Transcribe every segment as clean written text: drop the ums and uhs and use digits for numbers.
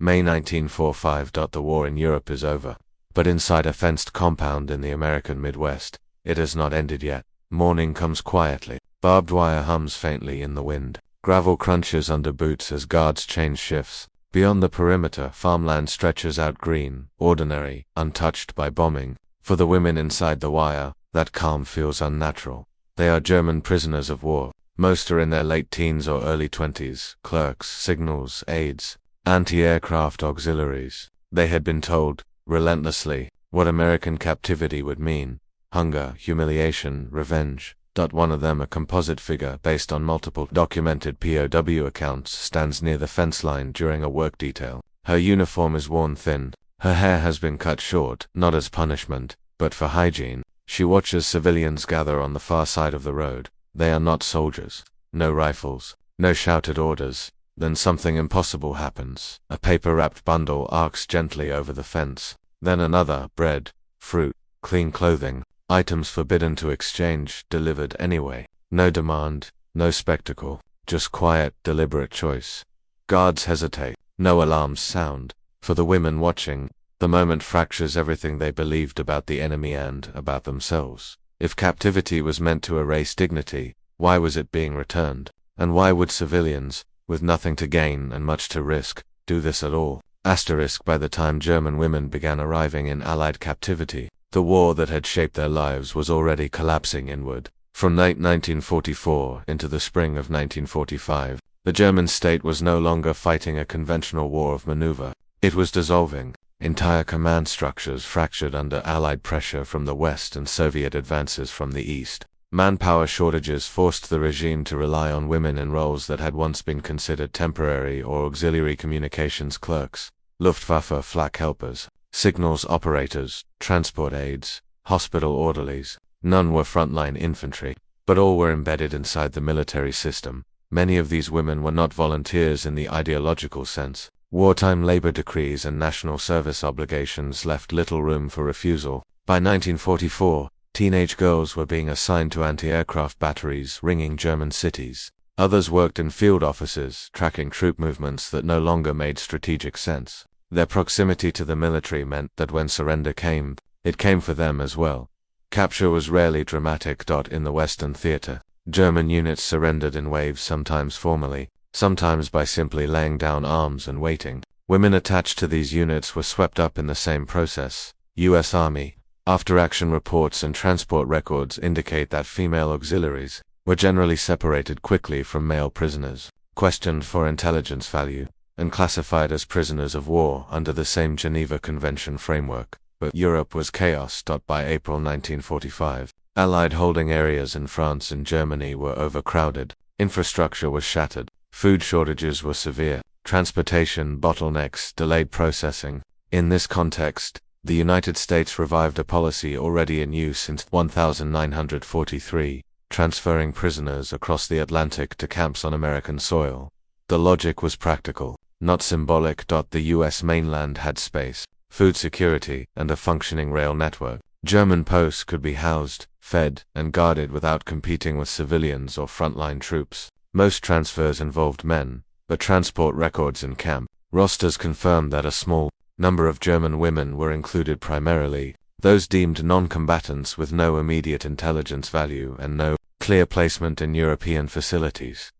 May 1945. The war in Europe is over. But inside a fenced compound in the American Midwest, it has not ended yet. Morning comes quietly. Barbed wire hums faintly in the wind. Gravel crunches under boots as guards change shifts. Beyond the perimeter, farmland stretches out green, ordinary, untouched by bombing. For the women inside the wire, that calm feels unnatural. They are German prisoners of war. Most are in their late teens or early 20s, clerks, signals, aides, anti-aircraft auxiliaries. They had been told, relentlessly, what American captivity would mean: hunger, humiliation, revenge. One of them, a composite figure based on multiple documented POW accounts, stands near the fence line during a work detail. Her uniform is worn thin. Her hair has been cut short, not as punishment, but for hygiene. She watches civilians gather on the far side of the road. They are not soldiers. No rifles. No shouted orders. Then something impossible happens. A paper-wrapped bundle arcs gently over the fence. Then another: bread, fruit, clean clothing, items forbidden to exchange, delivered anyway. No demand, no spectacle, just quiet, deliberate choice. Guards hesitate. No alarms sound. For the women watching, the moment fractures everything they believed about the enemy and about themselves. If captivity was meant to erase dignity, why was it being returned? And why would civilians, with nothing to gain and much to risk, do this at all? By the time German women began arriving in Allied captivity, the war that had shaped their lives was already collapsing inward. From late 1944 into the spring of 1945, the German state was no longer fighting a conventional war of maneuver. It was dissolving. Entire command structures fractured under Allied pressure from the West and Soviet advances from the East. Manpower shortages forced the regime to rely on women in roles that had once been considered temporary or auxiliary: communications clerks, Luftwaffe flak helpers, signals operators, transport aides, hospital orderlies. None were frontline infantry, but all were embedded inside the military system. Many of these women were not volunteers in the ideological sense. Wartime labor decrees and national service obligations left little room for refusal. By 1944, teenage girls were being assigned to anti-aircraft batteries ringing German cities. Others worked in field offices, tracking troop movements that no longer made strategic sense. Their proximity to the military meant that when surrender came, it came for them as well. Capture was rarely dramatic. In the Western theater, German units surrendered in waves, sometimes formally, sometimes by simply laying down arms and waiting. Women attached to these units were swept up in the same process. U.S. Army after-action reports and transport records indicate that female auxiliaries were generally separated quickly from male prisoners, questioned for intelligence value, and classified as prisoners of war under the same Geneva Convention framework. But Europe was chaos. By April 1945, Allied holding areas in France and Germany were overcrowded. Infrastructure was shattered. Food shortages were severe. Transportation bottlenecks delayed processing. In this context, the United States revived a policy already in use since 1943, transferring prisoners across the Atlantic to camps on American soil. The logic was practical, not symbolic. The U.S. mainland had space, food security, and a functioning rail network. German posts could be housed, fed, and guarded without competing with civilians or frontline troops. Most transfers involved men, but transport records in camp rosters confirmed that a small number of German women were included, primarily those deemed non-combatants with no immediate intelligence value and no clear placement in European facilities.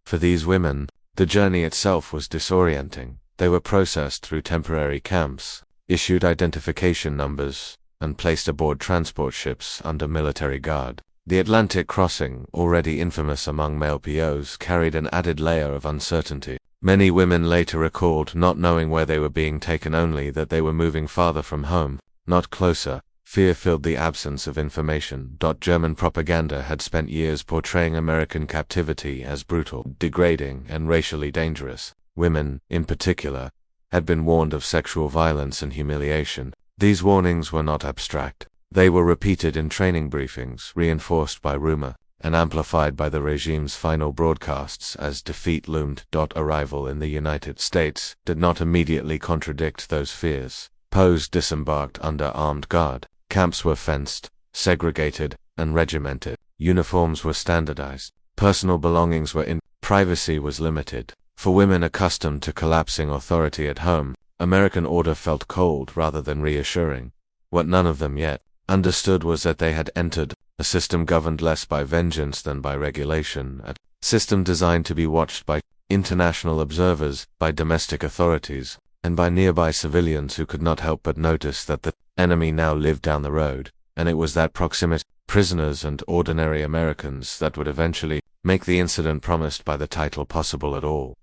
For these women, the journey itself was disorienting. They were processed through temporary camps, issued identification numbers, and placed aboard transport ships under military guard. The Atlantic crossing, already infamous among male POs, carried an added layer of uncertainty. Many women later recalled not knowing where they were being taken, only that they were moving farther from home, not closer. Fear filled the absence of information. German propaganda had spent years portraying American captivity as brutal, degrading, and racially dangerous. Women, in particular, had been warned of sexual violence and humiliation. These warnings were not abstract. They were repeated in training briefings, reinforced by rumor, and amplified by the regime's final broadcasts as defeat loomed. Arrival in the United States did not immediately contradict those fears. POWs disembarked under armed guard. Camps were fenced, segregated, and regimented. Uniforms were standardized. Personal belongings were in. Privacy was limited. For women accustomed to collapsing authority at home, American order felt cold rather than reassuring. What none of them yet understood was that they had entered a system governed less by vengeance than by regulation, a system designed to be watched by international observers, by domestic authorities, and by nearby civilians who could not help but notice that the enemy now lived down the road, and it was that proximity, prisoners and ordinary Americans, that would eventually make the incident promised by the title possible at all.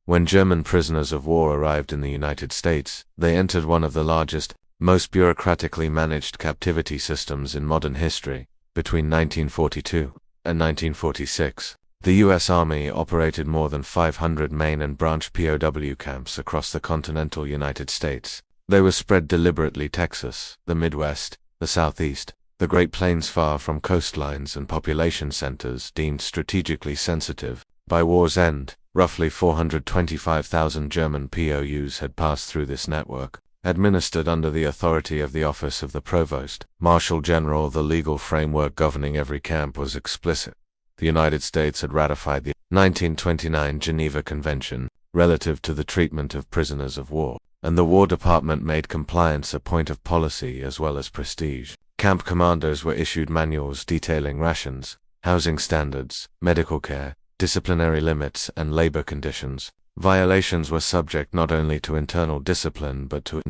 When German prisoners of war arrived in the United States, they entered one of the largest, most bureaucratically managed captivity systems in modern history. Between 1942 and 1946, the U.S. Army operated more than 500 main and branch POW camps across the continental United States. They were spread deliberately: Texas, the Midwest, the Southeast, the Great Plains, far from coastlines and population centers deemed strategically sensitive. By war's end, roughly 425,000 German POWs had passed through this network, administered under the authority of the Office of the Provost Marshal General. The legal framework governing every camp was explicit. The United States had ratified the 1929 Geneva Convention relative to the treatment of prisoners of war, and the War Department made compliance a point of policy as well as prestige. Camp commanders were issued manuals detailing rations, housing standards, medical care, disciplinary limits, and labor conditions. Violations were subject not only to internal discipline but to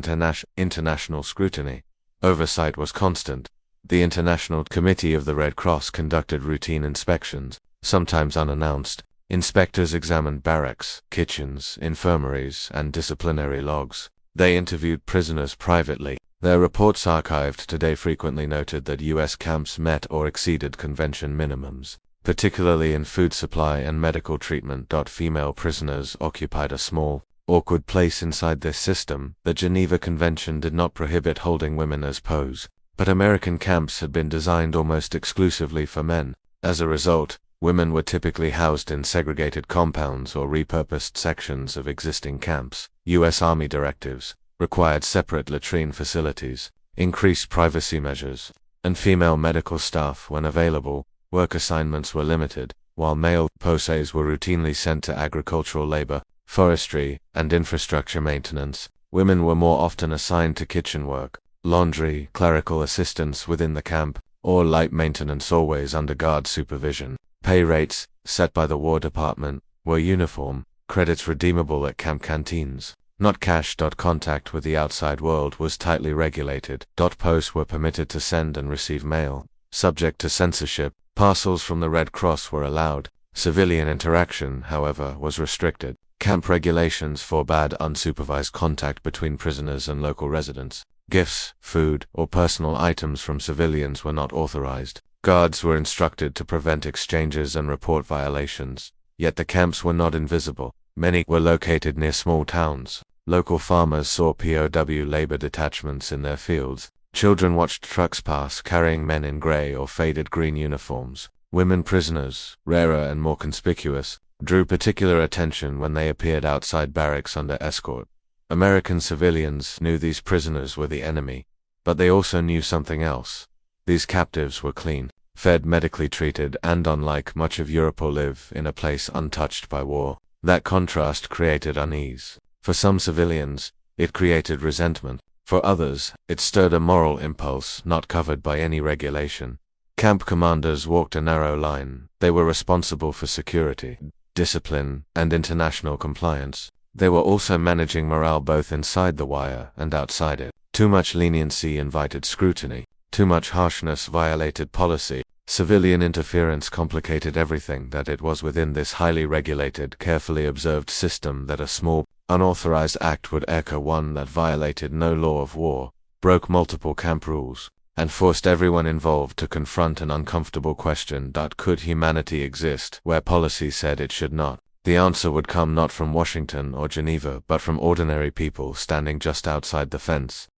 international scrutiny. Oversight was constant. The International Committee of the Red Cross conducted routine inspections, sometimes unannounced. Inspectors examined barracks, kitchens, infirmaries, and disciplinary logs. They interviewed prisoners privately. Their reports, archived today, frequently noted that U.S. camps met or exceeded convention minimums, particularly in food supply and medical treatment. Female prisoners occupied a small, awkward place inside this system. The Geneva Convention did not prohibit holding women as POWs, but American camps had been designed almost exclusively for men. As a result, women were typically housed in segregated compounds or repurposed sections of existing camps. U.S. Army directives required separate latrine facilities, increased privacy measures, and female medical staff when available. Work assignments were limited, while male POWs were routinely sent to agricultural labor, forestry, and infrastructure maintenance. Women were more often assigned to kitchen work, laundry, clerical assistance within the camp, or light maintenance, always under guard supervision. Pay rates, set by the War Department, were uniform, credits redeemable at camp canteens, not cash. Contact with the outside world was tightly regulated. Posts were permitted to send and receive mail, subject to censorship. Parcels from the Red Cross were allowed. Civilian interaction, however, was restricted. Camp regulations forbade unsupervised contact between prisoners and local residents. Gifts, food, or personal items from civilians were not authorized. Guards were instructed to prevent exchanges and report violations. Yet the camps were not invisible. Many were located near small towns. Local farmers saw POW labor detachments in their fields. Children watched trucks pass carrying men in gray or faded green uniforms. Women prisoners, rarer and more conspicuous, drew particular attention when they appeared outside barracks under escort. American civilians knew these prisoners were the enemy, but they also knew something else. These captives were clean, fed, medically treated, and unlike much of Europe, live in a place untouched by war. That contrast created unease. For some civilians, it created resentment. For others, it stirred a moral impulse not covered by any regulation. Camp commanders walked a narrow line. They were responsible for security, discipline, and international compliance. They were also managing morale both inside the wire and outside it. Too much leniency invited scrutiny. Too much harshness violated policy. Civilian interference complicated everything. That it was within this highly regulated, carefully observed system that a small, unauthorized act would occur, one that violated no law of war, broke multiple camp rules, and forced everyone involved to confront an uncomfortable question: could humanity exist where policy said it should not? The answer would come not from Washington or Geneva, but from ordinary people standing just outside the fence.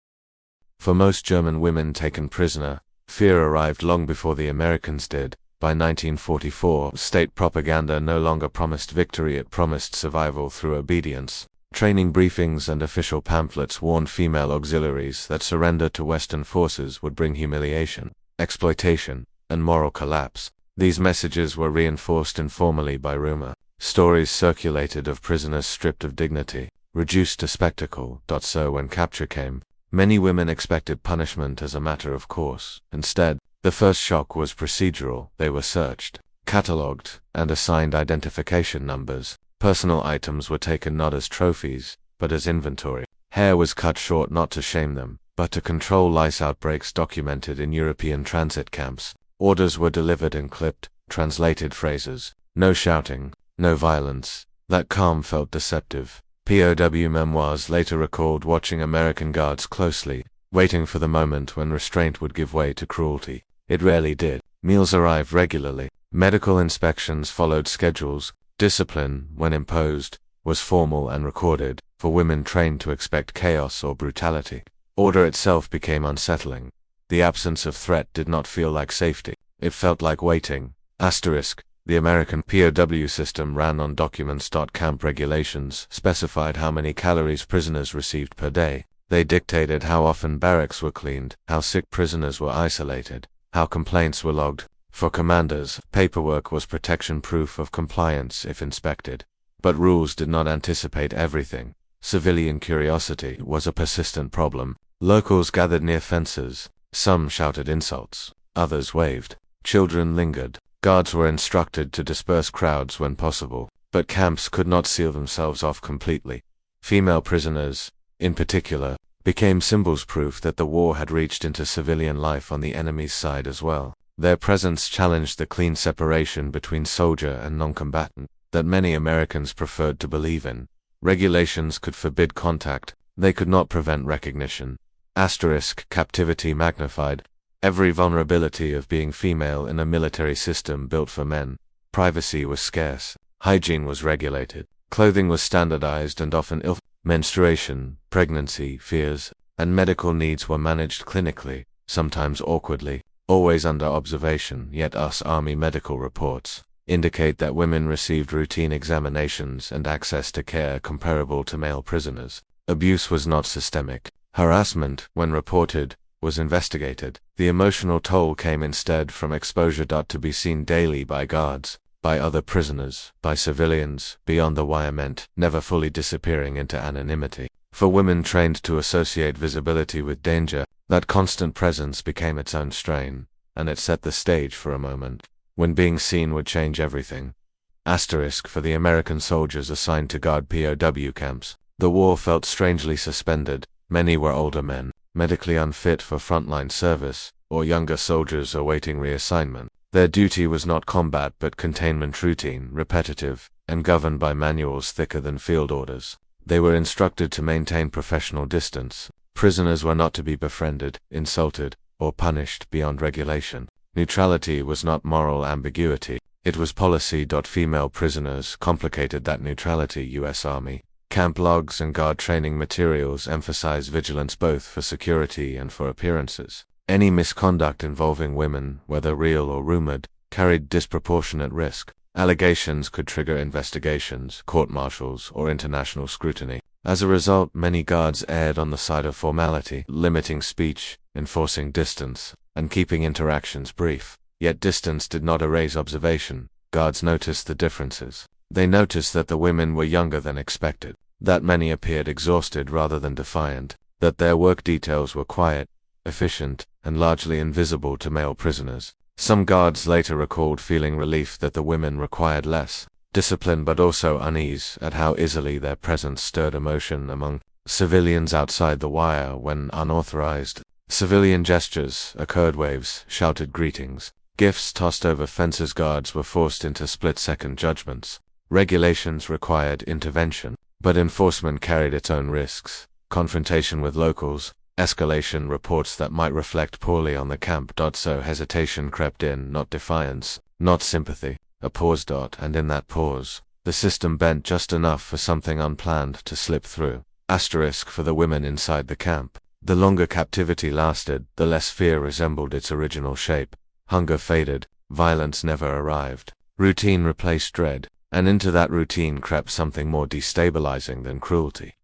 For most German women taken prisoner, fear arrived long before the Americans did. By 1944, state propaganda no longer promised victory, it promised survival through obedience. Training briefings and official pamphlets warned female auxiliaries that surrender to Western forces would bring humiliation, exploitation, and moral collapse. These messages were reinforced informally by rumor. Stories circulated of prisoners stripped of dignity, reduced to spectacle. So when capture came, many women expected punishment as a matter of course. Instead, the first shock was procedural. They were searched, catalogued, and assigned identification numbers. Personal items were taken not as trophies, but as inventory. Hair was cut short not to shame them, but to control lice outbreaks documented in European transit camps. Orders were delivered in clipped, translated phrases. No shouting, no violence. That calm felt deceptive. POW memoirs later recalled watching American guards closely, waiting for the moment when restraint would give way to cruelty. It rarely did. Meals arrived regularly. Medical inspections followed schedules. Discipline, when imposed, was formal and recorded, for women trained to expect chaos or brutality. Order itself became unsettling. The absence of threat did not feel like safety. It felt like waiting. The American POW system ran on documents. Camp regulations specified how many calories prisoners received per day. They dictated how often barracks were cleaned, how sick prisoners were isolated, how complaints were logged. For commanders, paperwork was protection proof of compliance if inspected. But rules did not anticipate everything. Civilian curiosity was a persistent problem. Locals gathered near fences. Some shouted insults. Others waved. Children lingered. Guards were instructed to disperse crowds when possible, but camps could not seal themselves off completely. Female prisoners, in particular, became symbols proof that the war had reached into civilian life on the enemy's side as well. Their presence challenged the clean separation between soldier and non-combatant that many Americans preferred to believe in. Regulations could forbid contact, they could not prevent recognition. Captivity magnified every vulnerability of being female in a military system built for men. Privacy was scarce. Hygiene was regulated. Clothing was standardized and often ill. Menstruation, pregnancy, fears, and medical needs were managed clinically, sometimes awkwardly, always under observation. Yet US Army medical reports indicate that women received routine examinations and access to care comparable to male prisoners. Abuse was not systemic. Harassment, when reported, was investigated. The emotional toll came instead from exposure to be seen daily by guards, by other prisoners, by civilians, beyond the wire meant, never fully disappearing into anonymity. For women trained to associate visibility with danger, that constant presence became its own strain, and it set the stage for a moment when being seen would change everything. For the American soldiers assigned to guard POW camps, the war felt strangely suspended. Many were older men, medically unfit for frontline service, or younger soldiers awaiting reassignment. Their duty was not combat but containment routine, repetitive, and governed by manuals thicker than field orders. They were instructed to maintain professional distance. Prisoners were not to be befriended, insulted, or punished beyond regulation. Neutrality was not moral ambiguity, it was policy. Female prisoners complicated that neutrality. US Army camp logs and guard training materials emphasize vigilance both for security and for appearances. Any misconduct involving women, whether real or rumored, carried disproportionate risk. Allegations could trigger investigations, court-martials, or international scrutiny. As a result, many guards erred on the side of formality, limiting speech, enforcing distance, and keeping interactions brief. Yet distance did not erase observation. Guards noticed the differences. They noticed that the women were younger than expected, that many appeared exhausted rather than defiant, that their work details were quiet, efficient, and largely invisible to male prisoners. Some guards later recalled feeling relief that the women required less discipline but also unease at how easily their presence stirred emotion among civilians outside the wire when unauthorized. Civilian gestures occurred, waves, shouted greetings, gifts tossed over fences. Guards were forced into split-second judgments. Regulations required intervention, but enforcement carried its own risks. Confrontation with locals, escalation reports that might reflect poorly on the camp. So hesitation crept in, not defiance, not sympathy, a pause. And in that pause, the system bent just enough for something unplanned to slip through. For the women inside the camp. The longer captivity lasted, the less fear resembled its original shape. Hunger faded, violence never arrived. Routine replaced dread, and into that routine crept something more destabilizing than cruelty.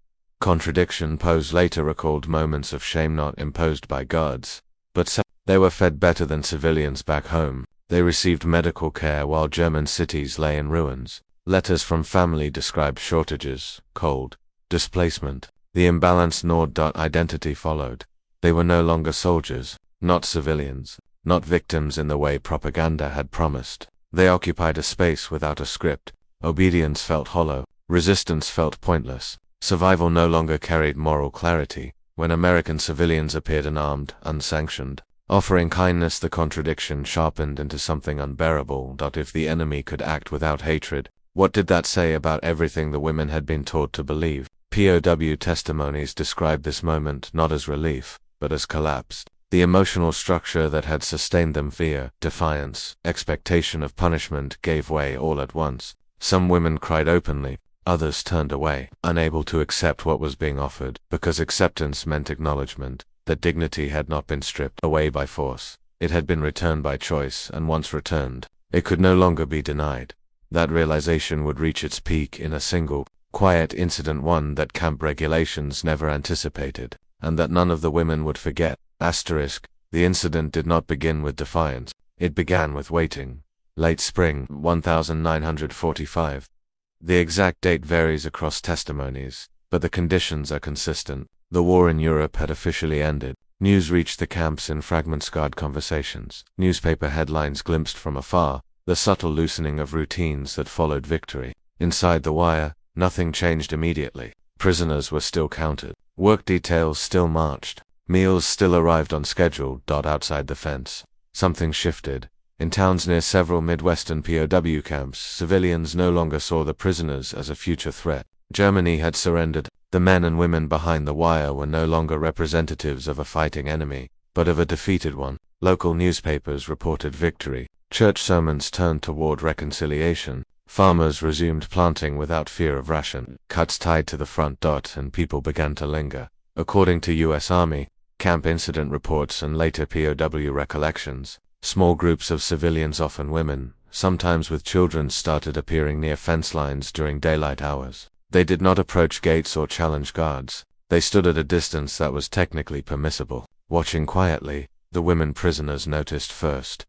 Contradiction. POWs later recalled moments of shame not imposed by guards, but they were fed better than civilians back home. They received medical care while German cities lay in ruins. Letters from family described shortages, cold, displacement. The imbalanced Nord. Identity followed. They were no longer soldiers, not civilians, not victims in the way propaganda had promised. They occupied a space without a script. Obedience felt hollow. Resistance felt pointless. Survival no longer carried moral clarity. When American civilians appeared unarmed, unsanctioned, offering kindness, the contradiction sharpened into something unbearable. If the enemy could act without hatred, what did that say about everything the women had been taught to believe? POW testimonies described this moment not as relief, but as collapse. The emotional structure that had sustained them, fear, defiance, expectation of punishment, gave way all at once. Some women cried openly, others turned away, unable to accept what was being offered, because acceptance meant acknowledgement that dignity had not been stripped away by force. It had been returned by choice, and once returned, it could no longer be denied. That realization would reach its peak in a single, quiet incident, one that camp regulations never anticipated, and that none of the women would forget. The incident did not begin with defiance. It began with waiting. Late spring, 1945. The exact date varies across testimonies, but the conditions are consistent. The war in Europe had officially ended. News reached the camps in fragments, scarred conversations. Newspaper headlines glimpsed from afar the subtle loosening of routines that followed victory. Inside the wire, nothing changed immediately. Prisoners were still counted. Work details still marched. Meals still arrived on schedule. Outside the fence, something shifted. In towns near several Midwestern POW camps, civilians no longer saw the prisoners as a future threat. Germany had surrendered. The men and women behind the wire were no longer representatives of a fighting enemy, but of a defeated one. Local newspapers reported victory. Church sermons turned toward reconciliation. Farmers resumed planting without fear of ration cuts tied to the front. And people began to linger. According to U.S. Army camp incident reports and later POW recollections, small groups of civilians, often women, sometimes with children, started appearing near fence lines during daylight hours. They did not approach gates or challenge guards. They stood at a distance that was technically permissible, watching quietly. The women prisoners noticed first.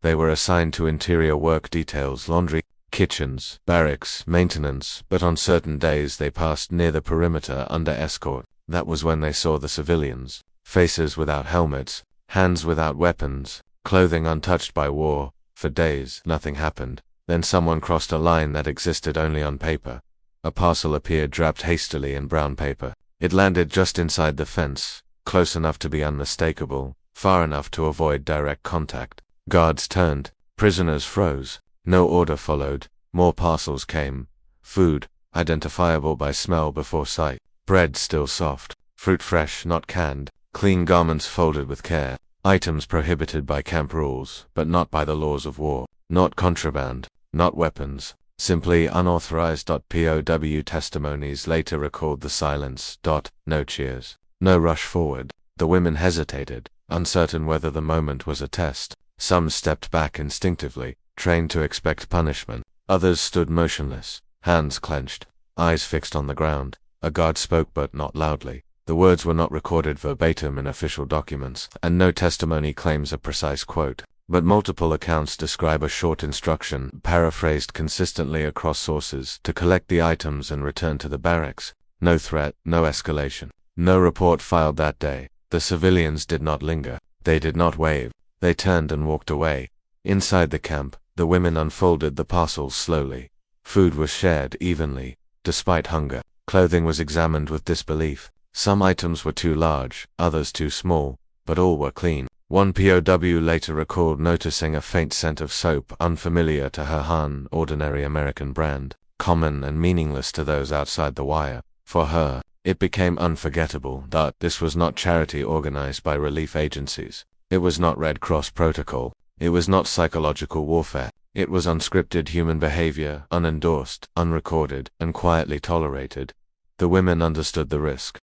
They were assigned to interior work details, laundry, kitchens, barracks, maintenance, but on certain days they passed near the perimeter under escort. That was when they saw the civilians. Faces without helmets, hands without weapons, clothing untouched by war. For days, nothing happened. Then someone crossed a line that existed only on paper. A parcel appeared wrapped hastily in brown paper. It landed just inside the fence, close enough to be unmistakable, far enough to avoid direct contact. Guards turned. Prisoners froze. No order followed. More parcels came. Food, identifiable by smell before sight. Bread still soft. Fruit fresh, not canned. Clean garments folded with care. Items prohibited by camp rules, but not by the laws of war. Not contraband. Not weapons. Simply unauthorized. POW testimonies later recalled the silence. No cheers. No rush forward. The women hesitated, uncertain whether the moment was a test. Some stepped back instinctively, trained to expect punishment. Others stood motionless, hands clenched, eyes fixed on the ground. A guard spoke, but not loudly. The words were not recorded verbatim in official documents, and no testimony claims a precise quote. But multiple accounts describe a short instruction, paraphrased consistently across sources, to collect the items and return to the barracks. No threat, no escalation. No report filed that day. The civilians did not linger. They did not wave. They turned and walked away. Inside the camp, the women unfolded the parcels slowly. Food was shared evenly, despite hunger. Clothing was examined with disbelief. Some items were too large, others too small, but all were clean. One POW later recalled noticing a faint scent of soap, unfamiliar to her, ordinary American brand, common and meaningless to those outside the wire. For her, it became unforgettable that this was not charity organized by relief agencies. It was not Red Cross protocol. It was not psychological warfare. It was unscripted human behavior, unendorsed, unrecorded, and quietly tolerated. The women understood the risk.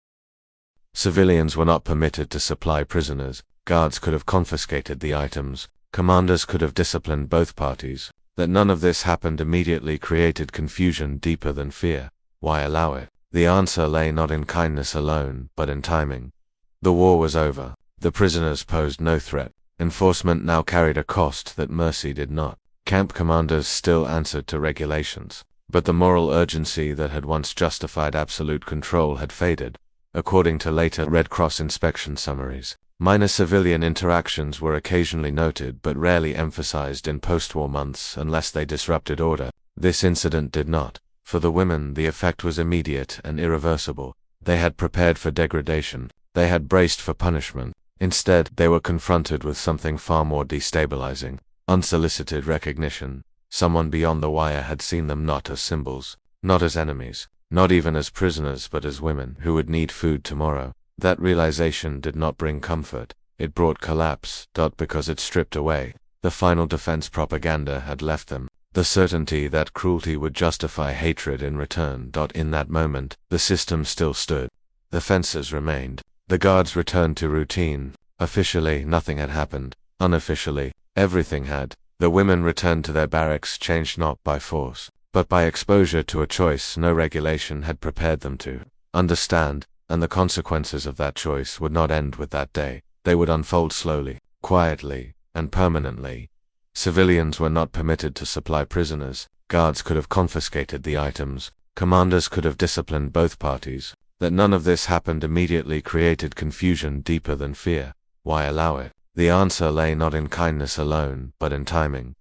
Civilians were not permitted to supply prisoners. Guards could have confiscated the items. Commanders could have disciplined both parties. That none of this happened immediately created confusion deeper than fear. Why allow it? The answer lay not in kindness alone, but in timing. The war was over. The prisoners posed no threat. Enforcement now carried a cost that mercy did not. Camp commanders still answered to regulations. But the moral urgency that had once justified absolute control had faded. According to later Red Cross inspection summaries, minor civilian interactions were occasionally noted but rarely emphasized in post-war months unless they disrupted order. This incident did not. For the women, the effect was immediate and irreversible. They had prepared for degradation. They had braced for punishment. Instead, they were confronted with something far more destabilizing: unsolicited recognition. Someone beyond the wire had seen them not as symbols, not as enemies, not even as prisoners, but as women who would need food tomorrow. That realization did not bring comfort. It brought collapse, because it stripped away the final defense propaganda had left them. The certainty that cruelty would justify hatred in return. In that moment, the system still stood. The fences remained. The guards returned to routine. Officially, nothing had happened. Unofficially, everything had. The women returned to their barracks, changed not by force, but by exposure to a choice no regulation had prepared them to understand, and the consequences of that choice would not end with that day. They would unfold slowly, quietly, and permanently. Civilians were not permitted to supply prisoners. Guards could have confiscated the items. Commanders could have disciplined both parties. That none of this happened immediately created confusion deeper than fear. Why allow it? The answer lay not in kindness alone, but in timing.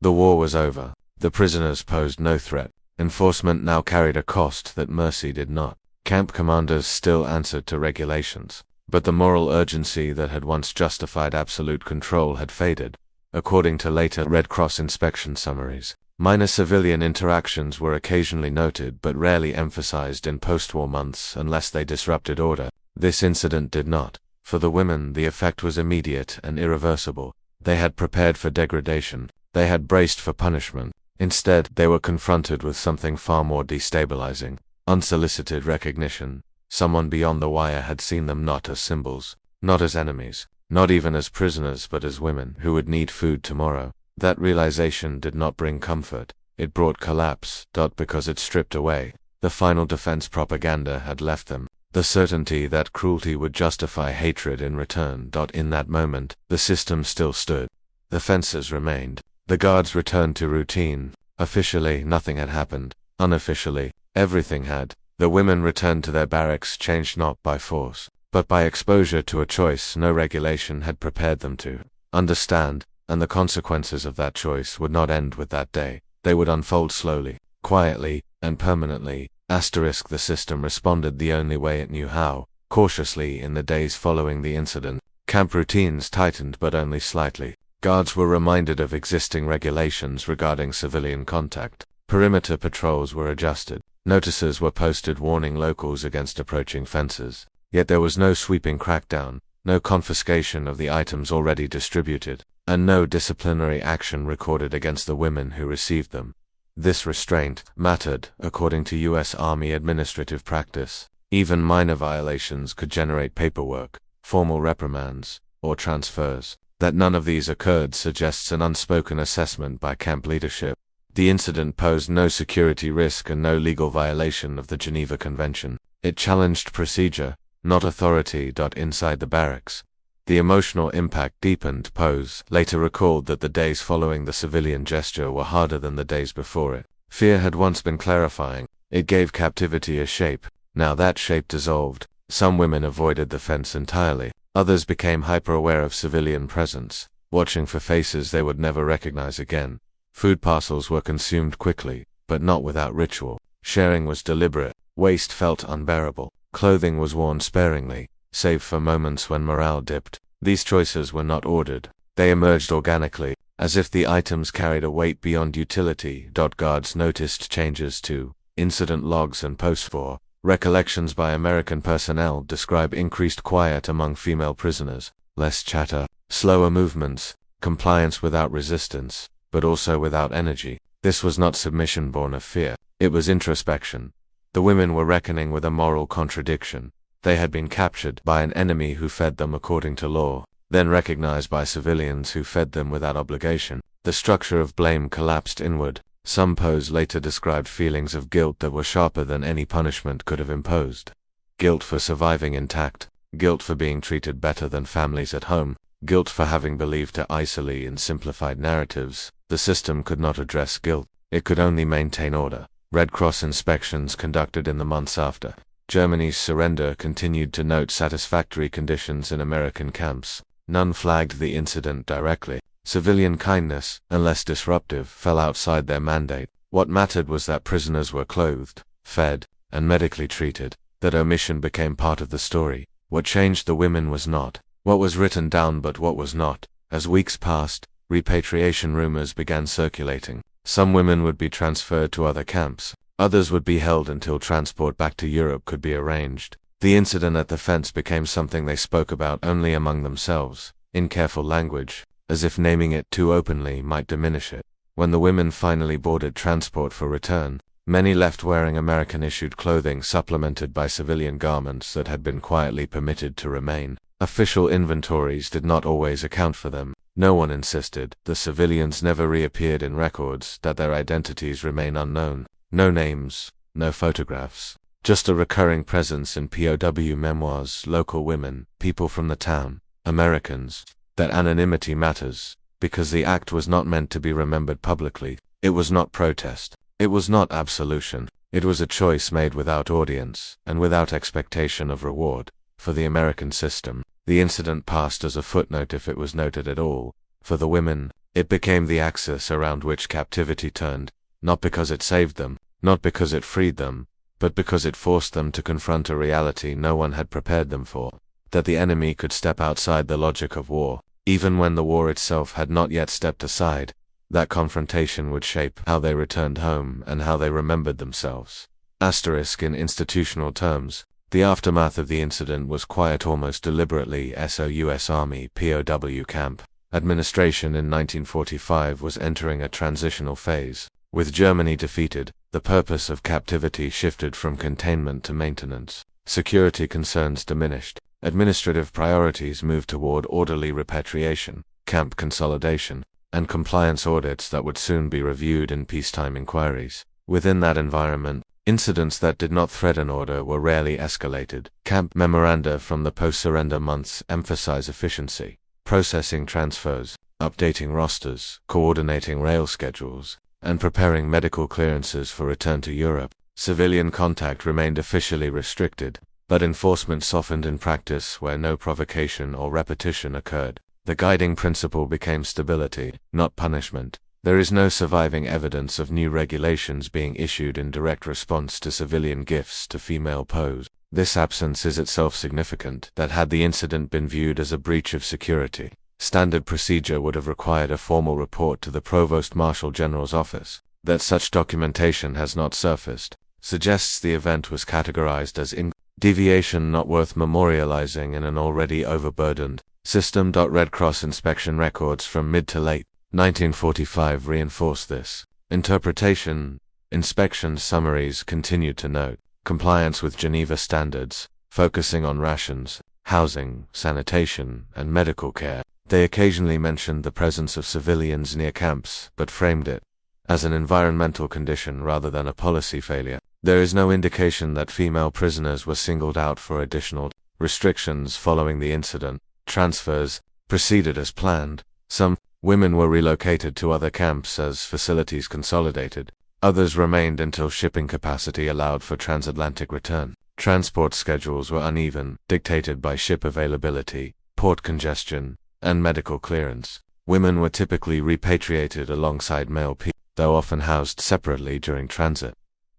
The war was over. The prisoners posed no threat. Enforcement now carried a cost that mercy did not. Camp commanders still answered to regulations, but the moral urgency that had once justified absolute control had faded. According to later Red Cross inspection summaries, minor civilian interactions were occasionally noted but rarely emphasized in post-war months unless they disrupted order. This incident did not. For the women, the effect was immediate and irreversible. They had prepared for degradation. They had braced for punishment. Instead, they were confronted with something far more destabilizing: unsolicited recognition. Someone beyond the wire had seen them not as symbols, not as enemies, not even as prisoners, but as women who would need food tomorrow. That realization did not bring comfort. It brought collapse, because it stripped away the final defense propaganda had left them. The certainty that cruelty would justify hatred in return. In that moment, the system still stood. The fences remained. The guards returned to routine. Officially, nothing had happened. Unofficially, everything had. The women returned to their barracks, changed not by force, but by exposure to a choice no regulation had prepared them to understand, and the consequences of that choice would not end with that day. They would unfold slowly, quietly, and permanently. The system responded the only way it knew how, cautiously. In the days following the incident, camp routines tightened but only slightly. Guards were reminded of existing regulations regarding civilian contact. Perimeter patrols were adjusted. Notices were posted warning locals against approaching fences. Yet there was no sweeping crackdown, no confiscation of the items already distributed, and no disciplinary action recorded against the women who received them. This restraint mattered, according to U.S. Army administrative practice. Even minor violations could generate paperwork, formal reprimands, or transfers. That none of these occurred suggests an unspoken assessment by camp leadership. The incident posed no security risk and no legal violation of the Geneva Convention. It challenged procedure, not authority. Inside the barracks, the emotional impact deepened. POWs later recalled that the days following the civilian gesture were harder than the days before it. Fear had once been clarifying. It gave captivity a shape. Now that shape dissolved. Some women avoided the fence entirely. Others became hyper-aware of civilian presence, watching for faces they would never recognize again. Food parcels were consumed quickly, but not without ritual. Sharing was deliberate. Waste felt unbearable. Clothing was worn sparingly, save for moments when morale dipped. These choices were not ordered. They emerged organically, as if the items carried a weight beyond utility. Guards noticed changes too. Incident logs and post-war recollections by American personnel describe increased quiet among female prisoners, less chatter, slower movements, compliance without resistance, but also without energy. This was not submission born of fear. It was introspection. The women were reckoning with a moral contradiction. They had been captured by an enemy who fed them according to law, then recognized by civilians who fed them without obligation. The structure of blame collapsed inward. Some POWs later described feelings of guilt that were sharper than any punishment could have imposed. Guilt for surviving intact, guilt for being treated better than families at home, guilt for having believed too easily in simplified narratives. The system could not address guilt. It could only maintain order. Red Cross inspections conducted in the months after Germany's surrender continued to note satisfactory conditions in American camps. None flagged the incident directly. Civilian kindness, unless disruptive, fell outside their mandate. What mattered was that prisoners were clothed, fed, and medically treated. That omission became part of the story. What changed the women was not what was written down but what was not. As weeks passed, repatriation rumors began circulating. Some women would be transferred to other camps. Others would be held until transport back to Europe could be arranged. The incident at the fence became something they spoke about only among themselves, in careful language, as if naming it too openly might diminish it. When the women finally boarded transport for return, many left wearing American-issued clothing supplemented by civilian garments that had been quietly permitted to remain. Official inventories did not always account for them. No one insisted. The civilians never reappeared in records, that their identities remain unknown. No names, no photographs. Just a recurring presence in POW memoirs, local women, people from the town, Americans. That anonymity matters, because the act was not meant to be remembered publicly. It was not protest. It was not absolution. It was a choice made without audience, and without expectation of reward. For the American system, the incident passed as a footnote if it was noted at all. For the women, it became the axis around which captivity turned, not because it saved them, not because it freed them, but because it forced them to confront a reality no one had prepared them for. That the enemy could step outside the logic of war, even when the war itself had not yet stepped aside. That confrontation would shape how they returned home and how they remembered themselves. Asterisk in institutional terms, the aftermath of the incident was quiet almost deliberately. US Army POW camp administration in 1945 was entering a transitional phase. With Germany defeated, the purpose of captivity shifted from containment to maintenance. Security concerns diminished. Administrative priorities moved toward orderly repatriation, camp consolidation, and compliance audits that would soon be reviewed in peacetime inquiries. Within that environment, incidents that did not threaten order were rarely escalated. Camp memoranda from the post-surrender months emphasize efficiency, processing transfers, updating rosters, coordinating rail schedules, and preparing medical clearances for return to Europe. Civilian contact remained officially restricted, but enforcement softened in practice where no provocation or repetition occurred. The guiding principle became stability, not punishment. There is no surviving evidence of new regulations being issued in direct response to civilian gifts to female POWs. This absence is itself significant. That had the incident been viewed as a breach of security, standard procedure would have required a formal report to the Provost Marshal General's office. That such documentation has not surfaced suggests the event was categorized as deviation not worth memorializing in an already overburdened system. Red Cross inspection records from mid to late 1945 reinforce this interpretation. Inspection summaries continued to note compliance with Geneva standards, focusing on rations, housing, sanitation, and medical care. They occasionally mentioned the presence of civilians near camps, but framed it as an environmental condition rather than a policy failure. There is no indication that female prisoners were singled out for additional restrictions following the incident. Transfers proceeded as planned. Some women were relocated to other camps as facilities consolidated. Others remained until shipping capacity allowed for transatlantic return. Transport schedules were uneven, dictated by ship availability, port congestion, and medical clearance. Women were typically repatriated alongside male POWs, though often housed separately during transit.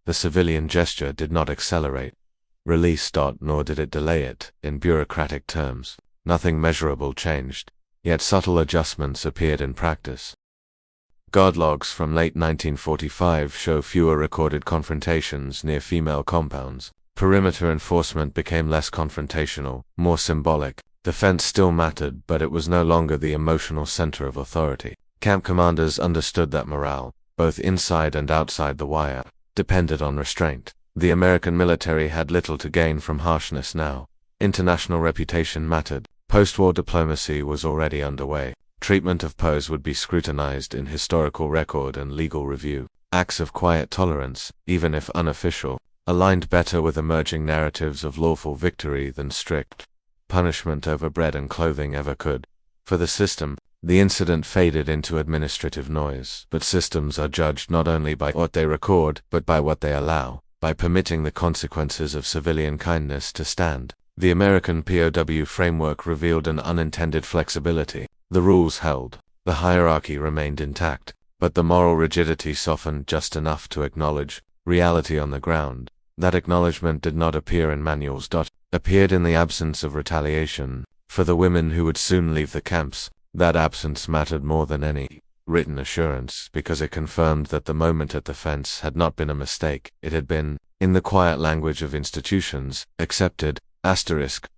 The civilian gesture did not accelerate release. Nor did it delay it. In bureaucratic terms, nothing measurable changed, yet subtle adjustments appeared in practice. Guard logs from late 1945 show fewer recorded confrontations near female compounds. Perimeter enforcement became less confrontational, more symbolic. Defense still mattered, but it was no longer the emotional center of authority. Camp commanders understood that morale, both inside and outside the wire, depended on restraint. The American military had little to gain from harshness now. International reputation mattered. Post-war diplomacy was already underway. Treatment of POWs would be scrutinized in historical record and legal review. Acts of quiet tolerance, even if unofficial, aligned better with emerging narratives of lawful victory than strict punishment over bread and clothing ever could. For the system, The incident faded into administrative noise, but systems are judged not only by what they record, but by what they allow, by permitting the consequences of civilian kindness to stand. The American POW framework revealed an unintended flexibility. The rules held, the hierarchy remained intact, but the moral rigidity softened just enough to acknowledge reality on the ground. That acknowledgement did not appear in manuals. Appeared in the absence of retaliation. For the women who would soon leave the camps, that absence mattered more than any written assurance, because it confirmed that the moment at the fence had not been a mistake. It had been, in the quiet language of institutions, accepted.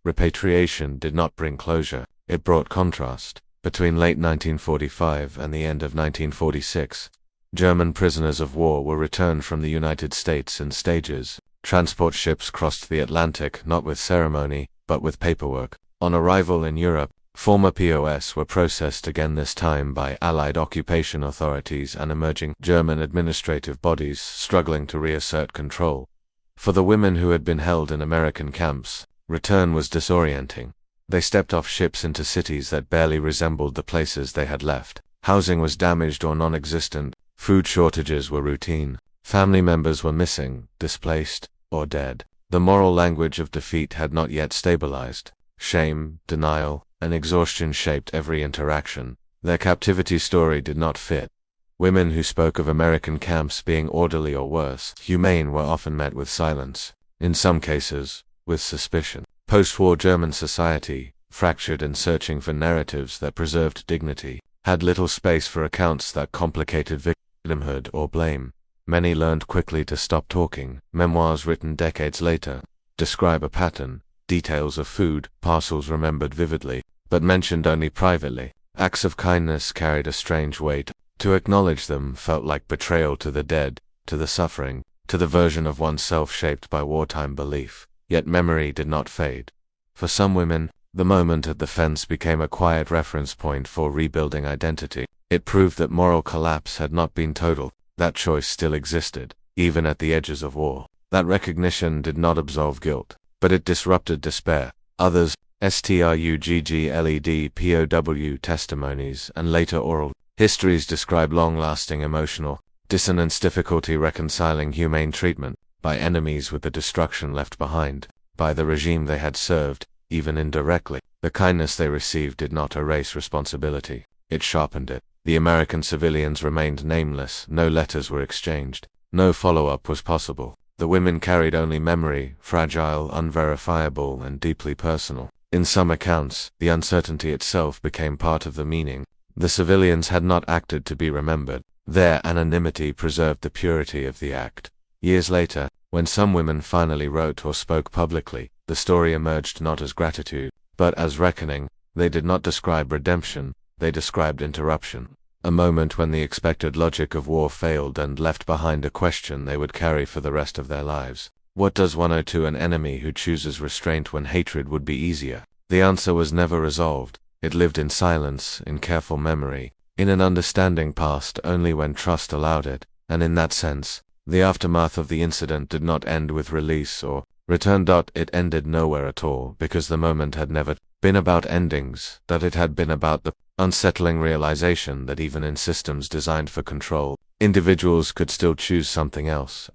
Repatriation did not bring closure, it brought contrast. Between late 1945 and the end of 1946, German prisoners of war were returned from the United States in stages. Transport ships crossed the Atlantic not with ceremony, but with paperwork. On arrival in Europe, former POWs were processed again, this time by Allied occupation authorities and emerging German administrative bodies struggling to reassert control. For the women who had been held in American camps, return was disorienting. They stepped off ships into cities that barely resembled the places they had left. Housing was damaged or non-existent, food shortages were routine, family members were missing, displaced, or dead. The moral language of defeat had not yet stabilized. Shame, denial, and exhaustion shaped every interaction. Their captivity story did not fit. Women who spoke of American camps being orderly or worse, humane, were often met with silence. In some cases, with suspicion. Post-war German society, fractured and searching for narratives that preserved dignity, had little space for accounts that complicated victimhood or blame. Many learned quickly to stop talking. Memoirs written decades later describe a pattern, details of food, parcels remembered vividly, but mentioned only privately. Acts of kindness carried a strange weight. To acknowledge them felt like betrayal to the dead, to the suffering, to the version of oneself shaped by wartime belief. Yet memory did not fade. For some women, the moment at the fence became a quiet reference point for rebuilding identity. It proved that moral collapse had not been total. That choice still existed, even at the edges of war. That recognition did not absolve guilt, but it disrupted despair. Others, struggled POW testimonies and later oral histories describe long-lasting emotional dissonance, difficulty reconciling humane treatment by enemies with the destruction left behind, by the regime they had served, even indirectly. The kindness they received did not erase responsibility, it sharpened it. The American civilians remained nameless, no letters were exchanged, no follow-up was possible. The women carried only memory, fragile, unverifiable, and deeply personal. In some accounts, the uncertainty itself became part of the meaning. The civilians had not acted to be remembered. Their anonymity preserved the purity of the act. Years later, when some women finally wrote or spoke publicly, the story emerged not as gratitude, but as reckoning. They did not describe redemption, they described interruption. A moment when the expected logic of war failed and left behind a question they would carry for the rest of their lives. What does one owe to an enemy who chooses restraint when hatred would be easier? The answer was never resolved. It lived in silence, in careful memory, in an understanding passed only when trust allowed it, and in that sense, the aftermath of the incident did not end with release or return. It ended nowhere at all, because the moment had never been about endings, that it had been about the unsettling realization that even in systems designed for control, individuals could still choose something else.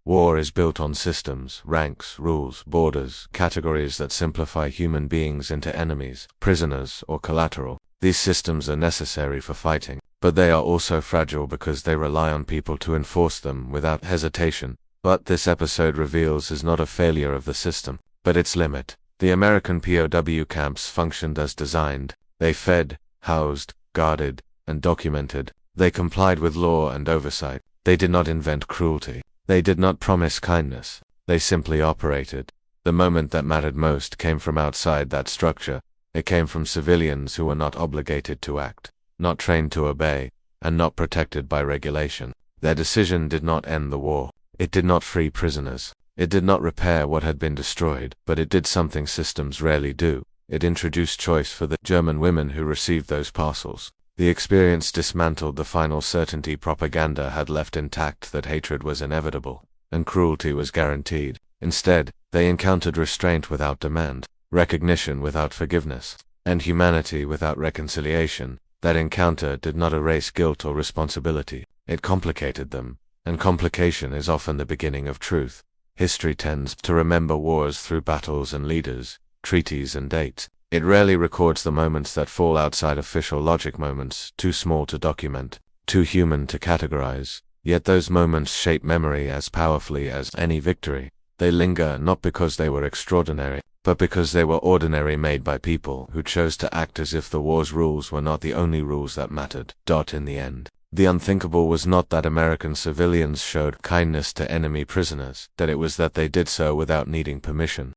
War is built on systems, ranks, rules, borders, categories that simplify human beings into enemies, prisoners, or collateral. These systems are necessary for fighting, but they are also fragile because they rely on people to enforce them without hesitation. What this episode reveals is not a failure of the system, but its limit. The American POW camps functioned as designed. They fed, housed, guarded, and documented. They complied with law and oversight. They did not invent cruelty. They did not promise kindness. They simply operated. The moment that mattered most came from outside that structure. It came from civilians who were not obligated to act, not trained to obey, and not protected by regulation. Their decision did not end the war. It did not free prisoners. It did not repair what had been destroyed, but it did something systems rarely do. It introduced choice for the German women who received those parcels. The experience dismantled the final certainty propaganda had left intact, that hatred was inevitable, and cruelty was guaranteed. Instead, they encountered restraint without demand, recognition without forgiveness, and humanity without reconciliation. That encounter did not erase guilt or responsibility. It complicated them, and complication is often the beginning of truth. History tends to remember wars through battles and leaders, treaties and dates. It rarely records the moments that fall outside official logic, moments too small to document, too human to categorize. Yet those moments shape memory as powerfully as any victory. They linger not because they were extraordinary, but because they were ordinary, made by people who chose to act as if the war's rules were not the only rules that mattered. In the end, the unthinkable was not that American civilians showed kindness to enemy prisoners, that it was that they did so without needing permission.